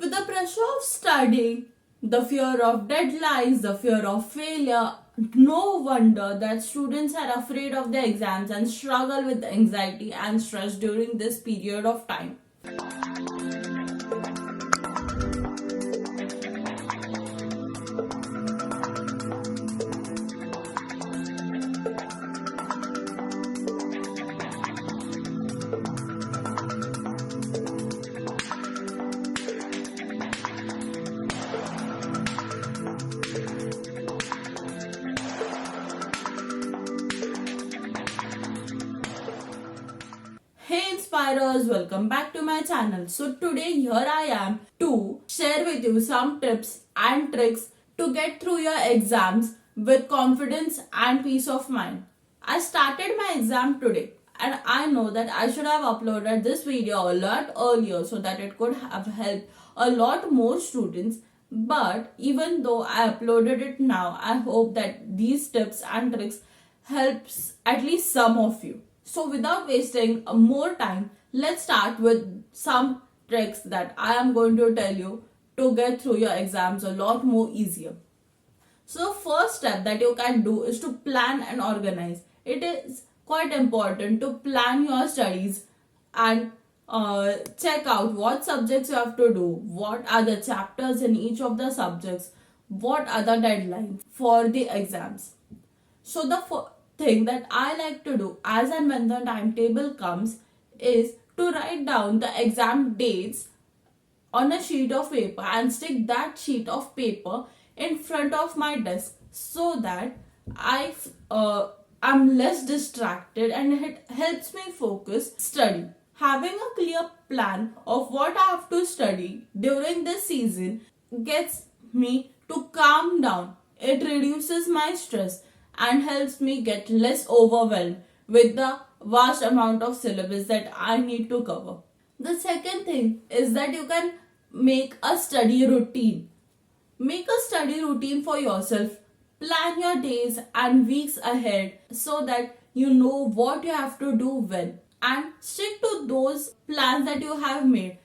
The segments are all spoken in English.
With the pressure of studying, the fear of deadlines, the fear of failure, no wonder that students are afraid of their exams and struggle with anxiety and stress during this period of time. Hey Inspirers, welcome back to my channel. So today here I am to share with you some tips and tricks to get through your exams with confidence and peace of mind. I started my exam today and I know that I should have uploaded this video a lot earlier so that it could have helped a lot more students. But even though I uploaded it now, I hope that these tips and tricks helps at least some of you. So without wasting more time, let's start with some tricks that I am going to tell you to get through your exams a lot more easier. So first step that you can do is to plan and organize. It is quite important to plan your studies and check out what subjects you have to do, what are the chapters in each of the subjects, what are the deadlines for the exams. So the thing that I like to do as and when the timetable comes is to write down the exam dates on a sheet of paper and stick that sheet of paper in front of my desk so that I'm less distracted and it helps me focus study. Having a clear plan of what I have to study during this season gets me to calm down. It reduces my stress and helps me get less overwhelmed with the vast amount of syllabus that I need to cover. The second thing is that you can make a study routine. Make a study routine for yourself. Plan your days and weeks ahead so that you know what you have to do when, and stick to those plans that you have made.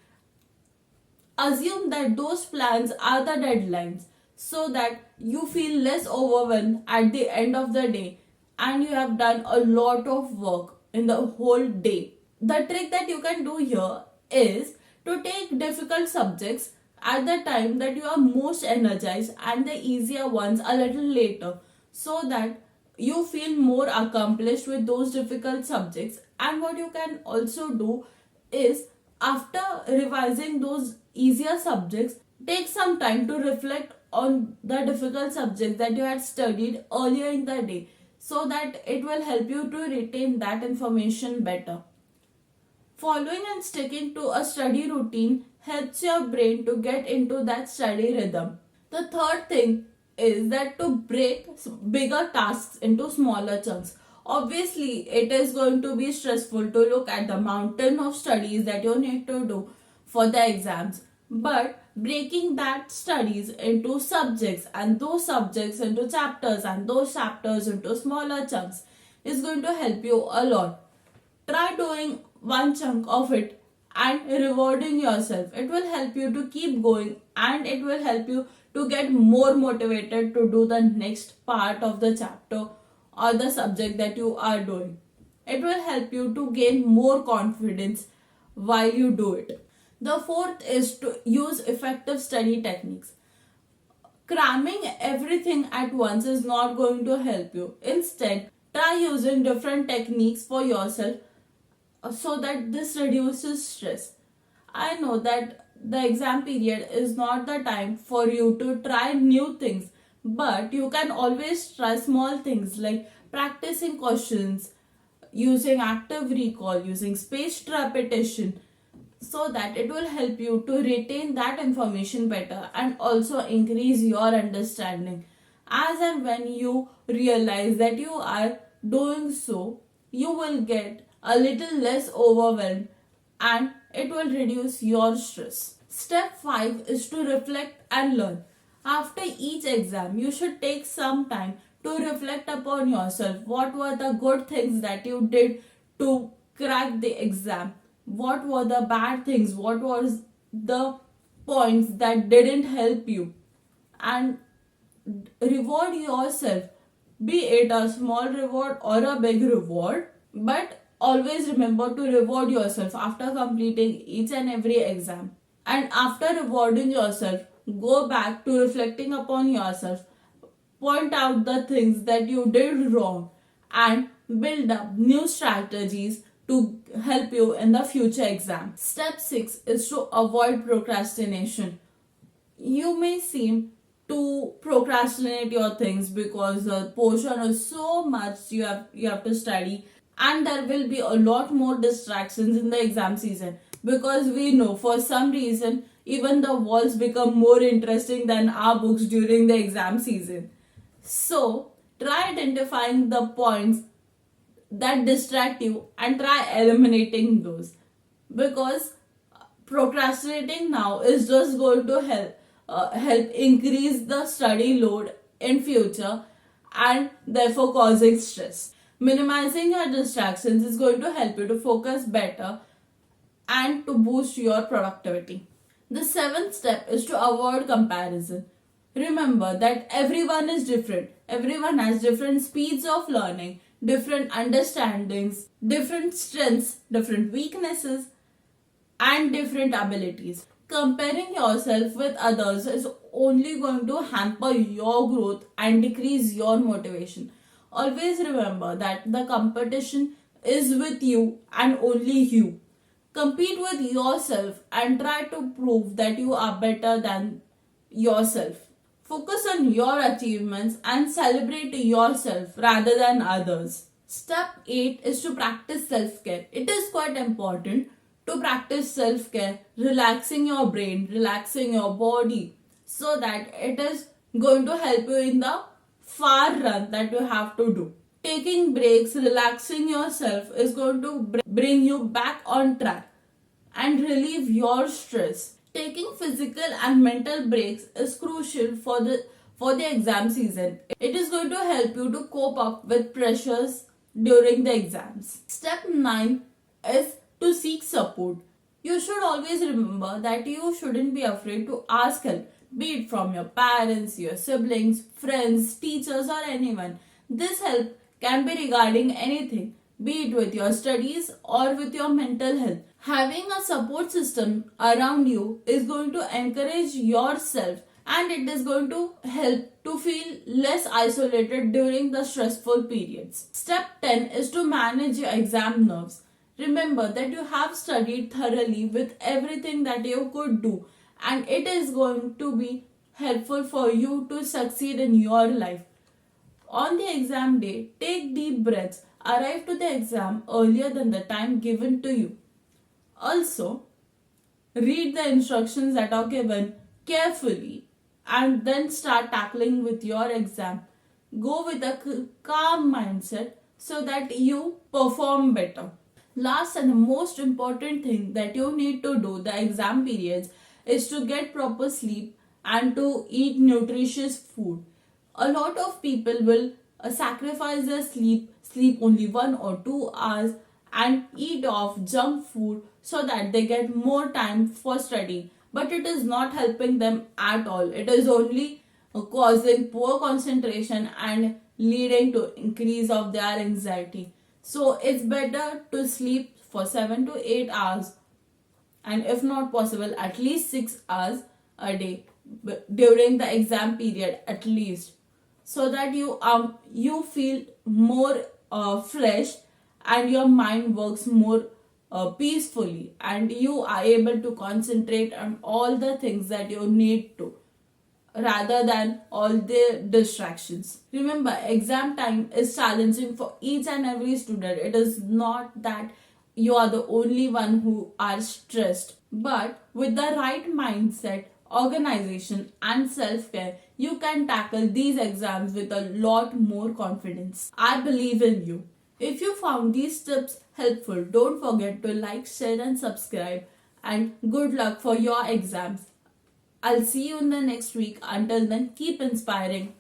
Assume that those plans are the deadlines so that you feel less overwhelmed at the end of the day and you have done a lot of work in the whole day. The trick that you can do here is to take difficult subjects at the time that you are most energized and the easier ones a little later so that you feel more accomplished with those difficult subjects. And what you can also do is, after revising those easier subjects, take some time to reflect on the difficult subjects that you had studied earlier in the day so that it will help you to retain that information better. Following and sticking to a study routine helps your brain to get into that study rhythm. The third thing is that to break bigger tasks into smaller chunks. Obviously, it is going to be stressful to look at the mountain of studies that you need to do for the exams. But breaking that studies into subjects and those subjects into chapters and those chapters into smaller chunks is going to help you a lot. Try doing one chunk of it and rewarding yourself. It will help you to keep going and it will help you to get more motivated to do the next part of the chapter or the subject that you are doing. It will help you to gain more confidence while you do it. The fourth is to use effective study techniques. Cramming everything at once is not going to help you. Instead, try using different techniques for yourself so that this reduces stress. I know that the exam period is not the time for you to try new things, but you can always try small things like practicing questions, using active recall, using spaced repetition, so that it will help you to retain that information better and also increase your understanding. As and when you realize that you are doing so, you will get a little less overwhelmed and it will reduce your stress. Step 5 is to reflect and learn. After each exam, you should take some time to reflect upon yourself. What were the good things that you did to crack the exam? What were the bad things? What was the points that didn't help you, and reward yourself, be it a small reward or a big reward. But always remember to reward yourself after completing each and every exam. And after rewarding yourself, go back to reflecting upon yourself, point out the things that you did wrong, and build up new strategies to help you in the future exam. Step 6 is to avoid procrastination. You may seem to procrastinate your things because the portion is so much you have to study, and there will be a lot more distractions in the exam season, because we know for some reason even the walls become more interesting than our books during the exam season. So try identifying the points that distract you and try eliminating those, because procrastinating now is just going to help increase the study load in future, and therefore causing stress. Minimizing your distractions is going to help you to focus better and to boost your productivity. The seventh step is to avoid comparison. Remember that everyone is different. Everyone has different speeds of learning, different understandings, different strengths, different weaknesses, and different abilities. Comparing yourself with others is only going to hamper your growth and decrease your motivation. Always remember that the competition is with you and only you. Compete with yourself and try to prove that you are better than yourself. Focus on your achievements and celebrate yourself rather than others. Step 8 is to practice self care. It is quite important to practice self care, relaxing your brain, relaxing your body, so that it is going to help you in the far run that you have to do. Taking breaks, relaxing yourself is going to bring you back on track and relieve your stress. Taking physical and mental breaks is crucial for the exam season. It is going to help you to cope up with pressures during the exams. Step 9 is to seek support. You should always remember that you shouldn't be afraid to ask help, be it from your parents, your siblings, friends, teachers, or anyone. This help can be regarding anything, be it with your studies or with your mental health. Having a support system around you is going to encourage yourself, and it is going to help to feel less isolated during the stressful periods. Step 10 is to manage your exam nerves. Remember that you have studied thoroughly with everything that you could do, and it is going to be helpful for you to succeed in your life. On the exam day, take deep breaths. Arrive to the exam earlier than the time given to you. Also, read the instructions that are given carefully and then start tackling with your exam. Go with a calm mindset so that you perform better. Last and the most important thing that you need to do the exam periods is to get proper sleep and to eat nutritious food. A lot of people will sacrifice their sleep only 1 or 2 hours, and eat off junk food so that they get more time for study. But it is not helping them at all. It is only causing poor concentration and leading to increase of their anxiety. So it's better to sleep for 7 to 8 hours, and if not possible at least 6 hours a day during the exam period at least, so that you feel more fresh and your mind works more peacefully, and you are able to concentrate on all the things that you need to, rather than all the distractions. Remember, exam time is challenging for each and every student. It is not that you are the only one who are stressed, but with the right mindset, organization, and self-care, you can tackle these exams with a lot more confidence. I believe in you. If you found these tips helpful, don't forget to like, share, and subscribe. And good luck for your exams. I'll see you in the next week. Until then, keep inspiring.